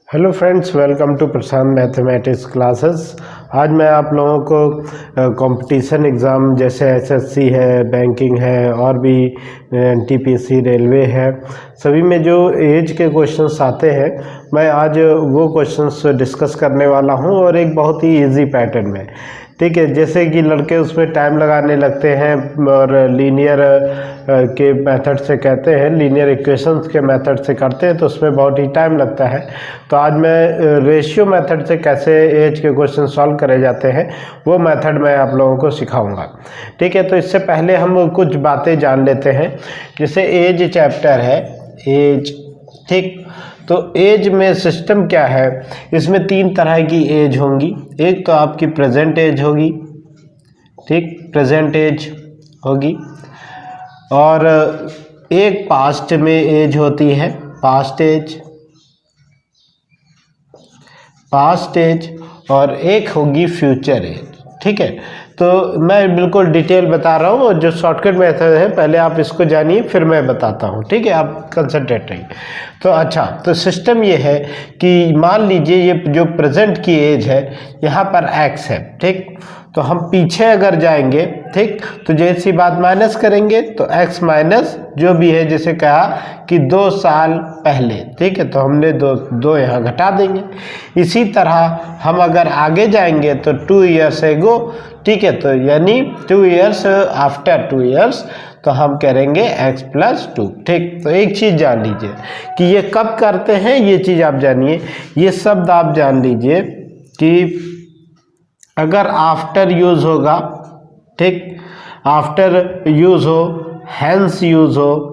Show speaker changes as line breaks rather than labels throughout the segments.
Hello friends, welcome to Prashant mathematics classes. आज मैं आप लोगों को कंपटीशन एग्ज़ाम जैसे एसएससी है, बैंकिंग है और भी एनटीपीसी, रेलवे है, सभी में जो एज के क्वेश्चंस आते हैं, मैं आज वो क्वेश्चंस डिस्कस करने वाला हूं और एक बहुत ही इजी पैटर्न में। ठीक है, जैसे कि लड़के उसमें टाइम लगाने लगते हैं और लीनियर के मेथड से कहते हैं, लीनियर इक्वेशंस के मेथड से करते हैं तो उसमें बहुत ही टाइम लगता है। तो आज मैं रेशियो मेथड से कैसे एज के क्वेश्चन सॉल्व करे जाते हैं वो मेथड मैं आप लोगों को सिखाऊंगा। ठीक है, तो इससे पहले हम कुछ बातें जान लेते हैं। जैसे एज चैप्टर है, एज, ठीक, तो एज में सिस्टम क्या है, इसमें तीन तरह की एज होंगी। एक तो आपकी प्रेजेंट एज होगी, ठीक, प्रेजेंट एज होगी, और एक पास्ट में एज होती है, पास्ट एज, पास्ट एज, और एक होगी फ्यूचर एज। ठीक है, तो मैं बिल्कुल डिटेल बता रहा हूँ और जो शॉर्टकट मेथड है पहले आप इसको जानिए फिर मैं बताता हूँ। ठीक है, आप कंसंट्रेट रहिए। तो अच्छा, तो सिस्टम ये है कि मान लीजिए ये जो प्रेजेंट की एज है यहाँ पर x है, ठीक, तो हम पीछे अगर जाएंगे, ठीक, तो जैसी बात माइनस करेंगे तो x माइनस जो भी है, जैसे कहा कि 2 साल पहले, ठीक है, तो हमने दो यहाँ घटा देंगे। इसी तरह हम अगर आगे जाएंगे तो 2 ईयर्स एगो, ठीक है, तो यानी 2 ईयर्स आफ्टर 2 ईयर्स, तो हम करेंगे x प्लस 2। ठीक, तो एक चीज़ जान लीजिए कि ये कब करते हैं, ये चीज़ आप जानिए, ये शब्द आप जान लीजिए कि अगर आफ्टर यूज होगा, ठीक, आफ्टर यूज हो, हैंस यूज हो,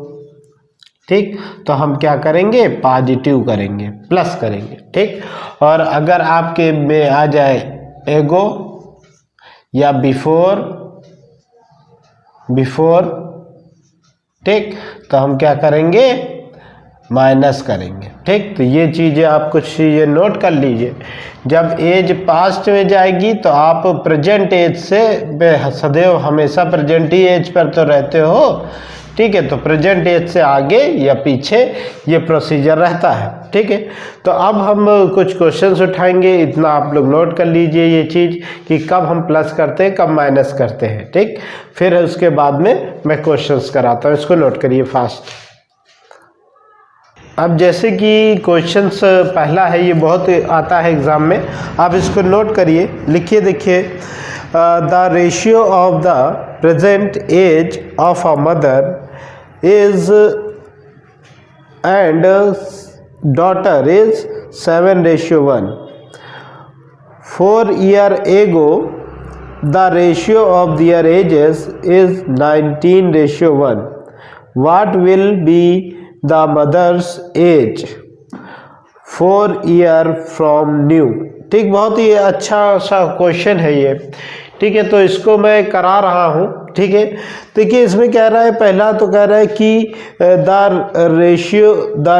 ठीक, तो हम क्या करेंगे, पॉजिटिव करेंगे, प्लस करेंगे। ठीक, और अगर आपके में आ जाए एगो या बिफोर, ठीक, तो हम क्या करेंगे, माइनस करेंगे। ठीक, तो ये चीज़ें आप कुछ चीज़ें नोट कर लीजिए। जब एज पास्ट में जाएगी तो आप प्रेजेंट एज से सदैव हमेशा प्रेजेंट ही एज पर तो रहते हो। ठीक है, तो प्रेजेंट एज से आगे या पीछे ये प्रोसीजर रहता है। ठीक है, तो अब हम कुछ क्वेश्चंस उठाएंगे, इतना आप लोग नोट कर लीजिए ये चीज़ कि कब हम प्लस करते हैं, कब माइनस करते हैं। ठीक, फिर उसके बाद में मैं क्वेश्चंस कराता हूँ, इसको नोट करिए फास्ट। अब जैसे कि क्वेश्चंस पहला है, ये बहुत आता है एग्ज़ाम में, आप इसको नोट करिए, लिखिए, देखिए, the ratio of the present age of a mother is and daughter is 7:1। 4 year ago the ratio of their ages is 19:1. What will be the mother's age 4 year from new? ठीक, बहुत ही अच्छा सा question है ये। ठीक है, तो इसको मैं करा रहा हूँ। ठीक है, देखिए इसमें कह रहा है, पहला तो कह रहा है कि the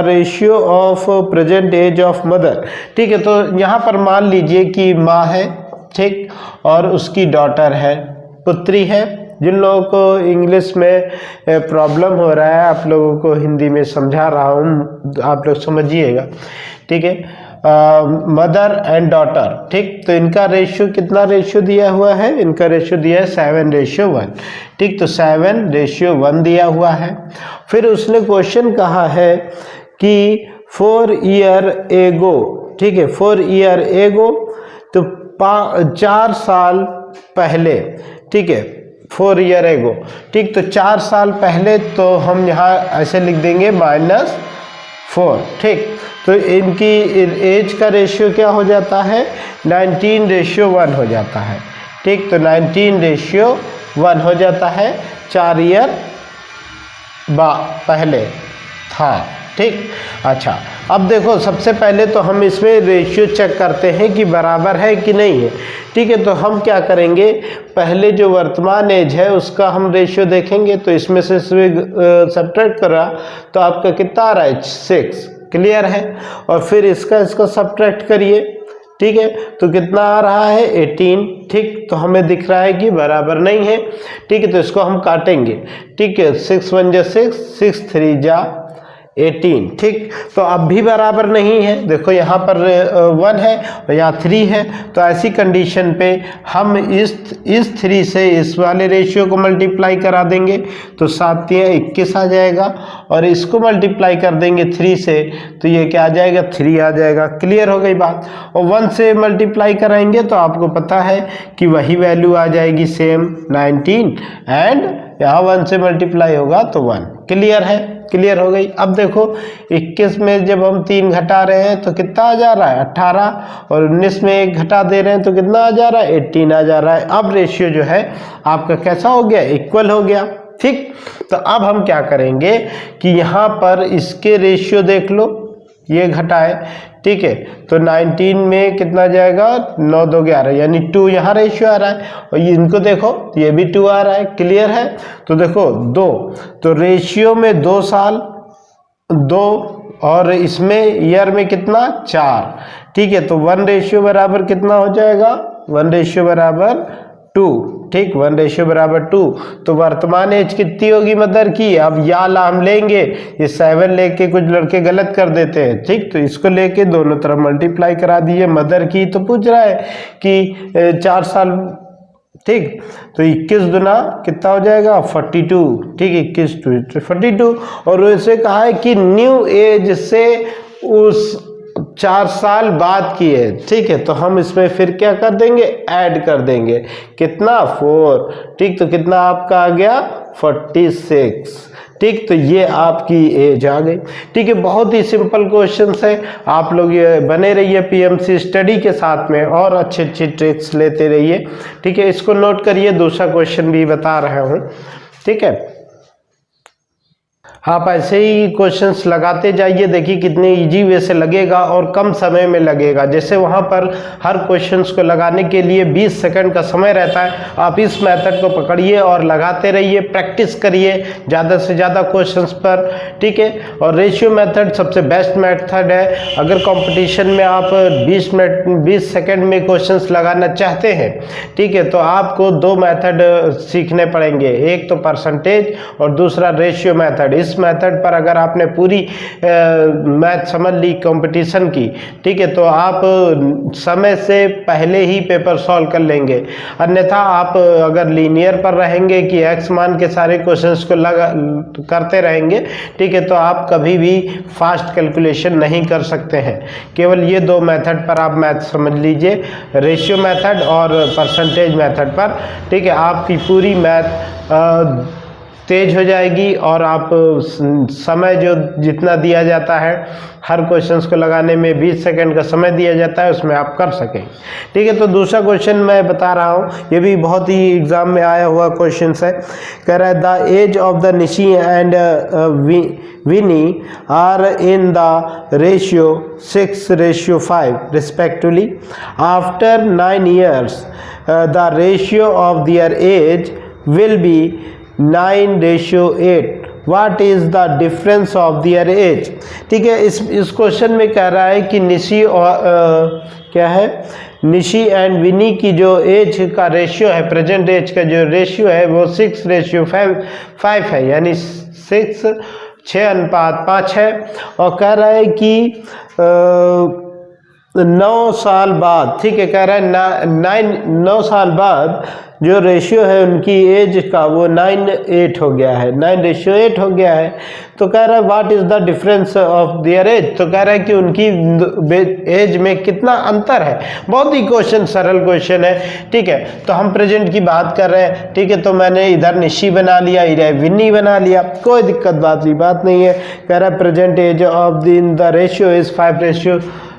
ratio of present age of mother. ठीक है, तो यहाँ पर मान लीजिए कि माँ है, ठीक, और उसकी डॉटर है, पुत्री है। जिन लोगों को इंग्लिश में प्रॉब्लम हो रहा है, आप लोगों को हिंदी में समझा रहा हूँ, आप लोग समझिएगा। ठीक है, मदर एंड डॉटर, ठीक, तो इनका रेशियो कितना रेशियो दिया हुआ है, इनका रेशियो दिया है 7:1। ठीक, तो 7:1 दिया हुआ है। फिर उसने क्वेश्चन कहा है कि 4 year ago, ठीक है, 4 year ago, तो 4 साल पहले, ठीक है, 4 year ago, ठीक, तो 4 साल पहले, तो हम यहाँ ऐसे लिख देंगे -4। ठीक, तो इनकी एज का रेशियो क्या हो जाता है, 19:1 हो जाता है। ठीक, तो 19:1 हो जाता है, 4 ईयर पहले था। ठीक, अच्छा, अब देखो सबसे पहले तो हम इसमें रेशियो चेक करते हैं कि बराबर है कि नहीं है। ठीक है, तो हम क्या करेंगे, पहले जो वर्तमान एज है उसका हम रेशियो देखेंगे, तो इसमें से सब्ट्रैक्ट करा तो आपका कितना आ रहा है, 6, क्लियर है, और फिर इसका सब्ट्रैक्ट करिए। ठीक है, तो कितना आ रहा है, 18। ठीक, तो हमें दिख रहा है कि बराबर नहीं है। ठीक है, तो इसको हम काटेंगे। ठीक है, 6 1 जा 6, 6 3 जा 18, ठीक। तो अब भी बराबर नहीं है, देखो यहाँ पर 1 है और यहाँ 3 है, तो ऐसी कंडीशन पे हम इस 3 से इस वाले रेशियो को मल्टीप्लाई करा देंगे तो 7 3 21 आ जाएगा, और इसको मल्टीप्लाई कर देंगे 3 से तो ये क्या आ जाएगा, 3 आ जाएगा। क्लियर हो गई बात। और 1 से मल्टीप्लाई कराएंगे तो आपको पता है कि वही वैल्यू आ जाएगी सेम 19, एंड यहाँ 1 से मल्टीप्लाई होगा तो 1। क्लियर है, क्लियर हो गई। अब देखो 21 में जब हम 3 घटा रहे हैं तो कितना आ जा रहा है, 18, और 19 में 1 घटा दे रहे हैं तो कितना आ जा रहा है, 18 आ जा रहा है। अब रेशियो जो है आपका कैसा हो गया, इक्वल हो गया, ठीक। तो अब हम क्या करेंगे कि यहाँ पर इसके रेशियो देख लो, ये घटाए, ठीक है। तो 19 में कितना जाएगा, 9 2 11, यानी 2 यहाँ रेशियो आ रहा है, और इनको देखो ये भी 2 आ रहा है। क्लियर है। तो देखो 2, तो रेशियो में 2 साल 2, और इसमें ईयर में कितना 4, ठीक है। तो 1 रेशियो बराबर कितना हो जाएगा, 1 रेशियो बराबर 2, ठीक। 1 रेशियो बराबर 2। तो वर्तमान एज कितनी होगी मदर की, अब या लाम लेंगे, ये 7 लेके कुछ लड़के गलत कर देते हैं, ठीक। तो इसको लेके दोनों तरफ मल्टीप्लाई करा दिए। मदर की तो पूछ रहा है कि 4 साल, ठीक। तो 21 दुना कितना हो जाएगा, 42, ठीक। 21 2 42, और वैसे कहा है कि न्यू एज से उस 4 साल बाद की है, ठीक है। तो हम इसमें फिर क्या कर देंगे, ऐड कर देंगे, कितना 4, ठीक। तो कितना आपका आ गया 46, ठीक। तो ये आपकी एज आ गई, ठीक है। बहुत ही सिंपल क्वेश्चंस है, आप लोग ये बने रहिए पीएमसी स्टडी के साथ में और अच्छी अच्छी ट्रिक्स लेते रहिए, ठीक है। इसको नोट करिए, दूसरा क्वेश्चन भी बता रहा हूँ, ठीक है। आप ऐसे ही क्वेश्चंस लगाते जाइए, देखिए कितने इजी वे से लगेगा और कम समय में लगेगा। जैसे वहाँ पर हर क्वेश्चंस को लगाने के लिए 20 सेकंड का समय रहता है, आप इस मेथड को पकड़िए और लगाते रहिए, प्रैक्टिस करिए ज़्यादा से ज़्यादा क्वेश्चंस पर, ठीक है। और रेशियो मेथड सबसे बेस्ट मेथड है। अगर कंपटीशन में आप 20 सेकेंड में क्वेश्चंस लगाना चाहते हैं, ठीक है, तो आपको 2 मेथड सीखने पड़ेंगे, एक तो परसेंटेज और दूसरा रेशियो मेथड। इस मेथड पर अगर आपने पूरी मैथ समझ ली कंपटीशन की, ठीक है, तो आप समय से पहले ही पेपर सॉल्व कर लेंगे। अन्यथा आप अगर लीनियर पर रहेंगे कि एक्स मान के सारे क्वेश्चंस को करते रहेंगे, ठीक है, तो आप कभी भी फास्ट कैलकुलेशन नहीं कर सकते हैं। केवल ये 2 मेथड पर आप मैथ समझ लीजिए, रेशियो मेथड और परसेंटेज मेथड पर, ठीक है। आपकी पूरी मैथ तेज हो जाएगी और आप समय जो जितना दिया जाता है हर क्वेश्चंस को लगाने में 20 सेकंड का समय दिया जाता है, उसमें आप कर सकें, ठीक है। तो दूसरा क्वेश्चन मैं बता रहा हूँ, ये भी बहुत ही एग्जाम में आया हुआ क्वेश्चन है। कह रहा है the age of the Nishi and Vini are in the ratio 6:5 respectively. After 9 years, the ratio of their age will be 9:8. What is the difference of their age? ठीक है। इस क्वेश्चन में कह रहा है कि निशी और क्या है, निशी एंड विनी की जो एज का रेशियो है, प्रेजेंट एज का जो रेशियो है वो 6:5 है, यानी 6:5 है। और कह रहा है कि 9 साल बाद, ठीक है, कह रहा है 9 साल बाद जो रेशियो है उनकी एज का वो 9:8 हो गया है, 9:8 हो गया है। तो कह रहा है what is the difference of their age, तो कह रहा है कि उनकी एज में कितना अंतर है। बहुत ही क्वेश्चन सरल क्वेश्चन है, ठीक है। तो हम प्रेजेंट की बात कर रहे हैं, ठीक है, तो मैंने इधर निशी बना लिया, इधर विनी बना लिया, कोई दिक्कत बात नहीं है। कह रहा है present age of the ratio is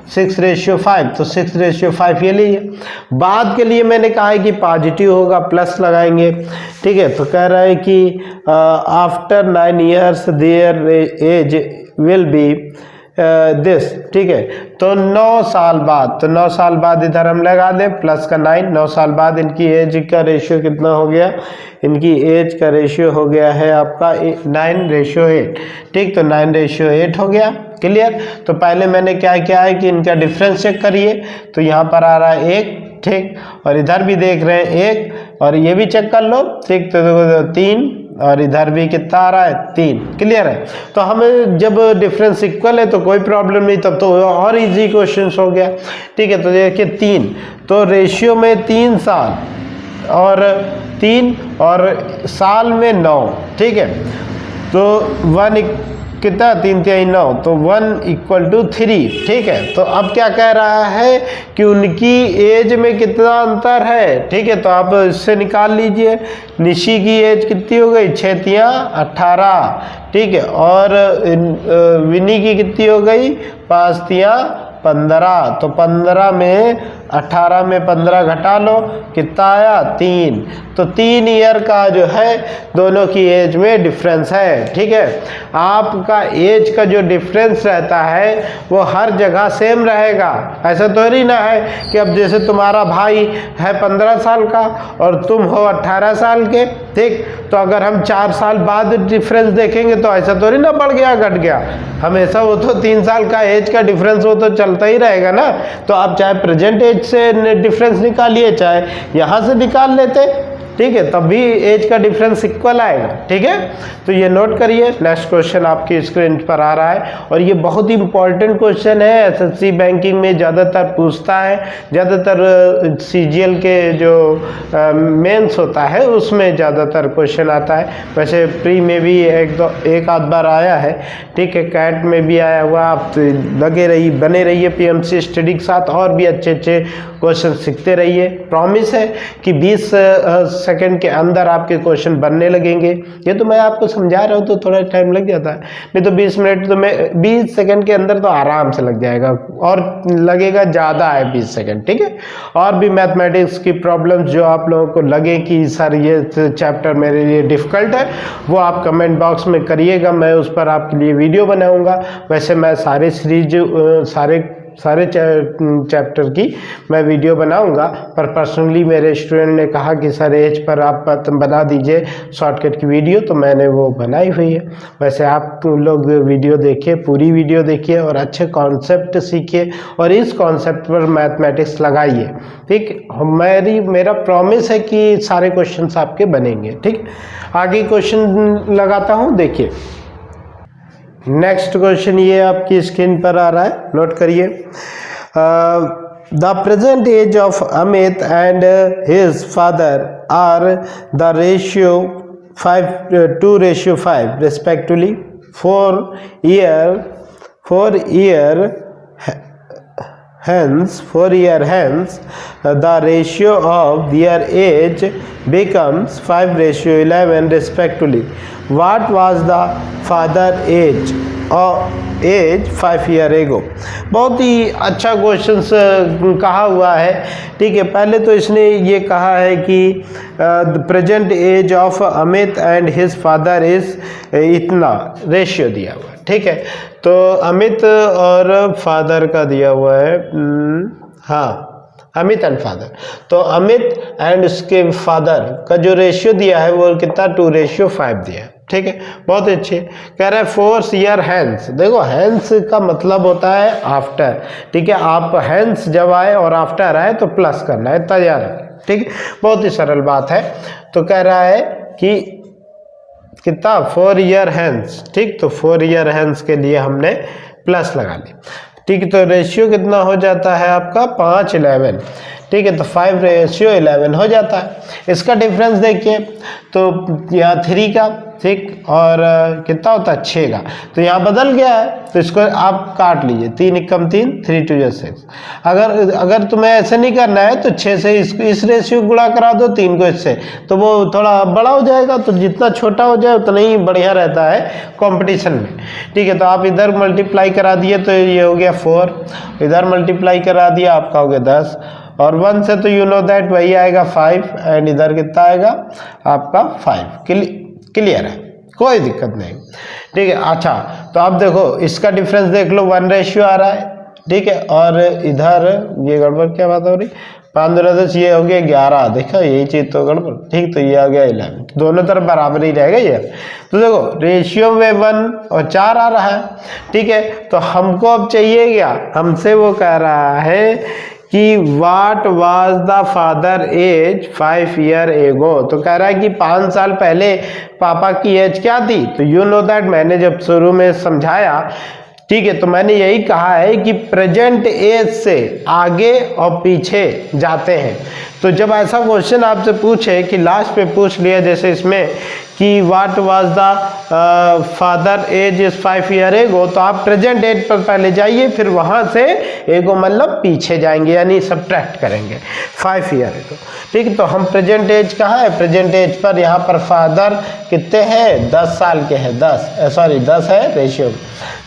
6:5, तो 6:5 ये लीजिए। बाद के लिए मैंने कहा है कि पॉजिटिव होगा, प्लस लगाएंगे, ठीक है। तो कह रहा है कि after 9 years their age will be this, ठीक है। तो 9 साल बाद, तो 9 साल बाद इधर हम लगा दें प्लस का 9, 9 साल बाद इनकी एज का रेशियो कितना हो गया, इनकी एज का रेशियो हो गया है आपका 9:8, ठीक। तो 9:8 हो गया। क्लियर। तो पहले मैंने क्या किया है कि इनका डिफरेंस चेक करिए, तो यहाँ पर आ रहा है 1, ठीक, और इधर भी देख रहे हैं 1, और ये भी चेक कर लो, ठीक। तो 3 और इधर भी कितना आ रहा है 3। क्लियर है। तो हमें जब डिफरेंस इक्वल है तो कोई प्रॉब्लम नहीं, तब तो और इजी क्वेश्चन हो गया। ठीक है, तो देखिए 3, तो रेशियो में 3 साल और 3 और साल में 9। ठीक है, तो 1 कितना 3 3 9, तो 1 = 3। ठीक है, तो अब क्या कह रहा है कि उनकी एज में कितना अंतर है। ठीक है, तो आप इससे निकाल लीजिए। निशी की एज कितनी हो गई 6 3 18। ठीक है, और विनी की कितनी हो गई 5 3 15। तो 15 में 18 में 15 घटा लो, कितना आया 3। तो 3 ईयर का जो है दोनों की एज में डिफरेंस है। ठीक है, आपका एज का जो डिफरेंस रहता है वो हर जगह सेम रहेगा। ऐसा तो ही ना है कि अब जैसे तुम्हारा भाई है 15 साल का और तुम हो 18 साल के। ठीक, तो अगर हम 4 साल बाद डिफरेंस देखेंगे तो ऐसा तो नहीं ना बढ़ गया घट गया, हमेशा वो तो 3 साल का एज का डिफरेंस वो तो चलता ही रहेगा ना। तो आप चाहे प्रेजेंट एज से डिफरेंस निकालिए चाहे यहाँ से निकाल लेते। ठीक है, तब भी एज का डिफरेंस इक्वल आएगा। ठीक है, तो ये नोट करिए। नेक्स्ट क्वेश्चन आपकी स्क्रीन पर आ रहा है और ये बहुत ही इंपॉर्टेंट क्वेश्चन है। एसएससी बैंकिंग में ज़्यादातर पूछता है, ज़्यादातर सीजीएल के जो मेंस होता है उसमें ज़्यादातर क्वेश्चन आता है। वैसे प्री में भी एक आध बार आया है। ठीक है, कैट में भी आया हुआ। आप बने रहिए पीएमसी स्टडी के साथ, और भी अच्छे अच्छे क्वेश्चन सीखते रहिए। प्रॉमिस है कि 20 सेकंड के अंदर आपके क्वेश्चन बनने लगेंगे। ये तो मैं आपको समझा रहा हूँ तो थोड़ा टाइम लग जाता है, नहीं तो 20 मिनट तो मैं 20 सेकंड के अंदर तो आराम से लग जाएगा, और लगेगा ज़्यादा है 20 सेकंड। ठीक है, और भी मैथमेटिक्स की प्रॉब्लम्स जो आप लोगों को लगे कि सर ये चैप्टर मेरे लिए डिफ़िकल्ट है, वो आप कमेंट बॉक्स में करिएगा, मैं उस पर आपके लिए वीडियो बनाऊँगा। वैसे मैं सारे सीरीज सारे चैप्टर की मैं वीडियो बनाऊंगा, पर पर्सनली मेरे स्टूडेंट ने कहा कि सर एज पर आप बना दीजिए शॉर्टकट की वीडियो, तो मैंने वो बनाई हुई है। वैसे आप लोग वीडियो देखिए, पूरी वीडियो देखिए और अच्छे कॉन्सेप्ट सीखिए और इस कॉन्सेप्ट पर मैथमेटिक्स लगाइए। ठीक, मेरा प्रॉमिस है कि सारे क्वेश्चंस आपके बनेंगे। ठीक, आगे क्वेश्चन लगाता हूँ, देखिए नेक्स्ट क्वेश्चन ये आपकी स्क्रीन पर आ रहा है, नोट करिए। The present age of Amit and his father are the ratio 2:5 respectively. 4 year hence the ratio of their age becomes 5:11 respectively. What was the father age 5 years ago? बहुत ही अच्छा क्वेश्चन कहा हुआ है। ठीक है, पहले तो इसने ये कहा है कि the present age of Amit and his father is इतना रेशियो दिया हुआ है। ठीक है, तो अमित और फादर का दिया हुआ है, हाँ अमित एंड फादर, तो अमित एंड उसके फादर का जो रेशियो दिया है वो कितना 2:5 दिया है। ठीक है, बहुत अच्छे। कह रहा है 4 year hence। देखो हैंस का मतलब होता है आफ्टर। ठीक है, आप हैंस जब आए और आफ्टर आए तो प्लस करना है, तैयार है। ठीक है, बहुत ही सरल बात है। तो कह रहा है कि कितना 4 year hence। ठीक, तो 4 year hence के लिए हमने प्लस लगा लिया। ठीक, तो रेशियो कितना हो जाता है आपका 5:11। ठीक है, तो 5:11 हो जाता है। इसका डिफरेंस देखिए, तो यहाँ 3 का, ठीक, और कितना होता है 6 का, तो यहाँ बदल गया है, तो इसको आप काट लीजिए। 3 × 3 3 2 6। अगर तुम्हें ऐसे नहीं करना है तो 6 से इस रेशियो गुणा करा दो, 3 को इससे, तो वो थोड़ा बड़ा हो जाएगा। तो जितना छोटा हो जाए उतना ही बढ़िया रहता है कंपटीशन में। ठीक है, तो आप इधर मल्टीप्लाई करा दिए तो ये हो गया 4, इधर मल्टीप्लाई करा दिया आपका हो गया 10, और 1 से तो यू नो दैट वही आएगा 5, एंड इधर कितना आएगा आपका 5। क्लियर है, कोई दिक्कत नहीं। ठीक है, अच्छा तो अब देखो इसका डिफरेंस देख लो, 1 रेशियो आ रहा है। ठीक है, और इधर ये गड़बड़ क्या बात हो रही, 5 × 10 ये हो गया 11। देखो यही चीज तो गड़बड़। ठीक, तो ये आ गया 11, दोनों तरफ बराबर ही रहेगा ये। तो देखो रेशियो में 1 और 4 आ रहा है। ठीक है, तो हमको अब चाहिए क्या, हमसे वो कह रहा है कि what was the father age 5 year ago. तो कह रहा है कि 5 साल पहले पापा की एज क्या थी। तो यू नो दैट, मैंने जब शुरू में समझाया, ठीक है, तो मैंने यही कहा है कि प्रेजेंट एज से आगे और पीछे जाते हैं। तो जब ऐसा क्वेश्चन आपसे पूछे कि लास्ट पे पूछ लिया जैसे इसमें कि what was the father age is 5 year ago, तो आप प्रेजेंट एज पर पहले जाइए, फिर वहां से एगो मतलब पीछे जाएंगे, यानी सब्ट्रैक्ट करेंगे 5 ईयर एगो। ठीक है, तो हम प्रेजेंट एज कहाँ है, प्रेजेंट एज पर यहाँ पर फादर कितने हैं, 10 साल के हैं, 10 है रेशियो।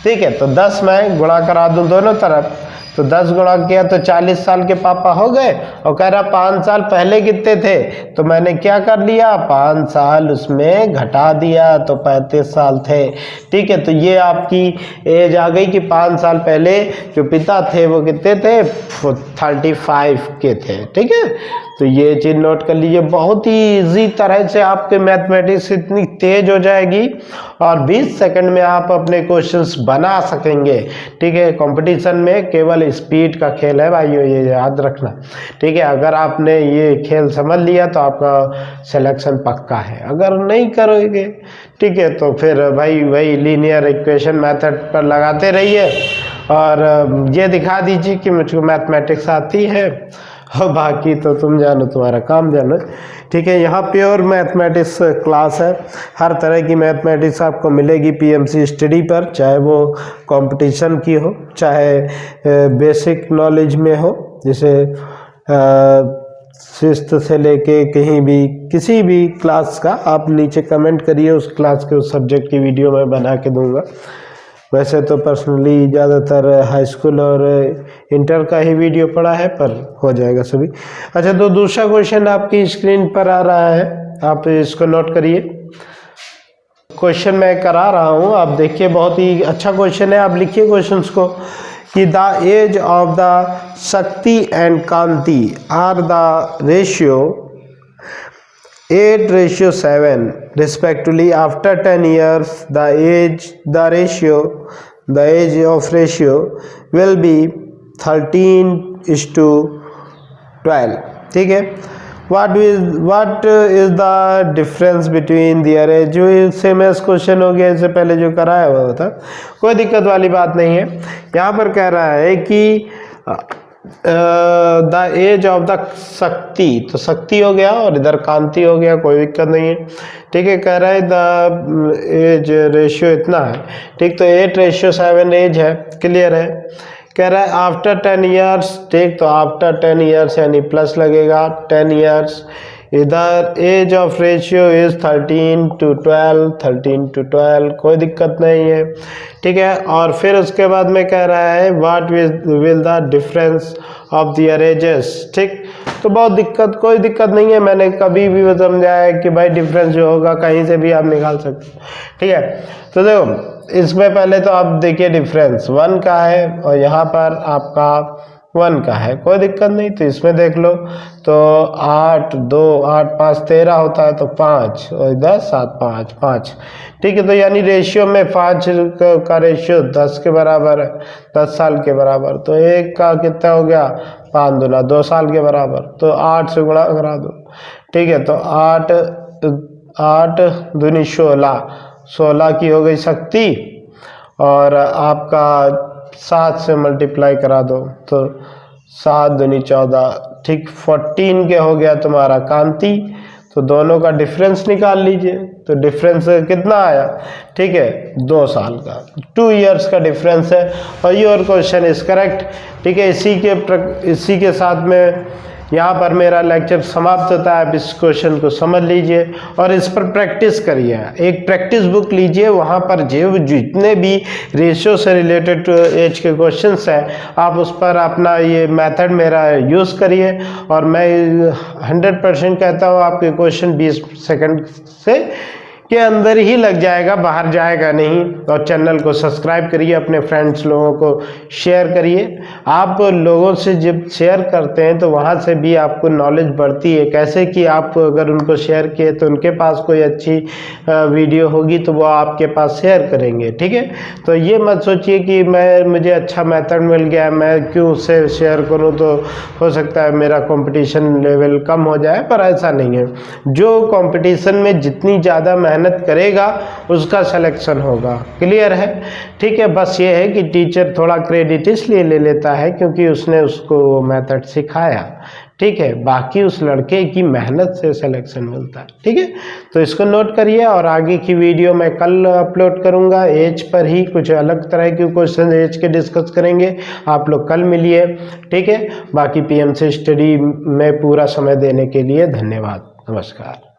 ठीक है, तो 10 मैं गुणा करा दूं दोनों तरफ, तो 10 गुणा किया तो 40 साल के पापा हो गए। और कह रहा 5 साल पहले कितने थे, तो मैंने क्या कर लिया, 5 साल उसमें घटा दिया, तो 35 साल थे। ठीक है, तो ये आपकी एज आ गई कि 5 साल पहले जो पिता थे वो कितने थे, 35 के थे। ठीक है, तो ये चीज़ नोट कर लीजिए। बहुत ही इजी तरह से आपके मैथमेटिक्स इतनी तेज हो जाएगी और 20 सेकंड में आप अपने क्वेश्चंस बना सकेंगे। ठीक है, कंपटीशन में केवल स्पीड का खेल है भाइयों, ये याद रखना। ठीक है, अगर आपने ये खेल समझ लिया तो आपका सिलेक्शन पक्का है। अगर नहीं करोगे, ठीक है, तो फिर भाई वही लीनियर इक्वेशन मेथड पर लगाते रहिए और ये दिखा दीजिए कि मुझको मैथमेटिक्स आती है, और बाकी तो तुम जानो, तुम्हारा काम जानो। ठीक है, यहाँ प्योर मैथमेटिक्स क्लास है, हर तरह की मैथमेटिक्स आपको मिलेगी पीएमसी स्टडी पर, चाहे वो कंपटीशन की हो, चाहे बेसिक नॉलेज में हो, जैसे सिक्स्थ से लेके कहीं भी किसी भी क्लास का आप नीचे कमेंट करिए, उस क्लास के उस सब्जेक्ट की वीडियो मैं बना के दूंगा। वैसे तो पर्सनली ज़्यादातर हाई स्कूल और इंटर का ही वीडियो पड़ा है, पर हो जाएगा सभी। अच्छा, तो दूसरा क्वेश्चन आपकी स्क्रीन पर आ रहा है, आप इसको नोट करिए। क्वेश्चन मैं करा रहा हूँ, आप देखिए, बहुत ही अच्छा क्वेश्चन है। आप लिखिए क्वेश्चंस को कि the age of the Shakti and Kanti are the ratio 8:7 respectively. After 10 years the age of ratio will be 13:12. ठीक है, what is the difference between their age? जो सेम एस क्वेश्चन हो गया, इससे पहले जो कराया हुआ था, कोई दिक्कत वाली बात नहीं है। यहाँ पर कह रहा है कि द एज ऑफ द शक्ति, तो शक्ति हो गया और इधर कांति हो गया, कोई दिक्कत नहीं है। ठीक है, कह रहा है द एज रेशियो इतना है। ठीक, तो 8:7 एज है, क्लियर है। कह रहा है आफ्टर 10 ईयर्स, ठीक, तो आफ्टर 10 ईयर्स यानी प्लस लगेगा 10 ईयर्स, इधर एज ऑफ रेशियो इज 13:12, कोई दिक्कत नहीं है। ठीक है, और फिर उसके बाद में कह रहा है what will the difference of their ages. ठीक, तो कोई दिक्कत नहीं है। मैंने कभी भी वो समझाया कि भाई डिफरेंस जो होगा कहीं से भी आप निकाल सकते हो। ठीक है, तो देखो इसमें पहले तो आप देखिए डिफरेंस 1 का है और यहाँ पर आपका 1 का है, कोई दिक्कत नहीं। तो इसमें देख लो, तो 8 2 8 5 13 होता है, तो 5 और इधर 7 5। ठीक है, तो यानी रेशियो में 5 का रेशियो 10 के बराबर है, 10 साल के बराबर। तो 1 का कितना हो गया, 5 दूना 2 साल के बराबर, तो 8 से गुणा करा दो। ठीक है, तो 8 दूनी 16 की हो गई शक्ति, और आपका 7 से मल्टीप्लाई करा दो, तो 7 दूनी 14। ठीक, 14 के हो गया तुम्हारा कांति। तो दोनों का डिफरेंस निकाल लीजिए, तो डिफरेंस कितना आया, ठीक है, 2 साल का, 2 इयर्स का डिफरेंस है। और योर क्वेश्चन इज करेक्ट। ठीक है, इसी के साथ में यहाँ पर मेरा लेक्चर समाप्त होता है। आप इस क्वेश्चन को समझ लीजिए और इस पर प्रैक्टिस करिए। एक प्रैक्टिस बुक लीजिए, वहाँ पर जो जितने भी रेशियो से रिलेटेड एज के क्वेश्चंस हैं, आप उस पर अपना ये मेथड मेरा यूज़ करिए, और मैं 100% कहता हूँ आपके क्वेश्चन 20 सेकंड से के अंदर ही लग जाएगा, बाहर जाएगा नहीं। और चैनल को सब्सक्राइब करिए, अपने फ्रेंड्स लोगों को शेयर करिए। आप लोगों से जब शेयर करते हैं तो वहाँ से भी आपको नॉलेज बढ़ती है। कैसे कि आप अगर उनको शेयर किए तो उनके पास कोई अच्छी वीडियो होगी तो वो आपके पास शेयर करेंगे, ठीक है। तो ये मत सोचिए कि मुझे अच्छा मेथड मिल गया, मैं क्यों उससे शेयर करूँ, तो हो सकता है मेरा कंपटीशन लेवल कम हो जाए, पर ऐसा नहीं है। जो कंपटीशन में जितनी ज़्यादा मेहनत करेगा उसका सिलेक्शन होगा। क्लियर है, ठीक है। बस ये है कि टीचर थोड़ा क्रेडिट इसलिए ले लेता है क्योंकि उसने उसको मेथड सिखाया, ठीक है। बाकी उस लड़के की मेहनत से सिलेक्शन मिलता है, ठीक है। तो इसको नोट करिए। और आगे की वीडियो मैं कल अपलोड करूंगा, एज पर ही कुछ अलग तरह के क्वेश्चन एज के डिस्कस करेंगे। आप लोग कल मिलिए, ठीक है। बाकी पीएमसी स्टडी में पूरा समय देने के लिए धन्यवाद। नमस्कार।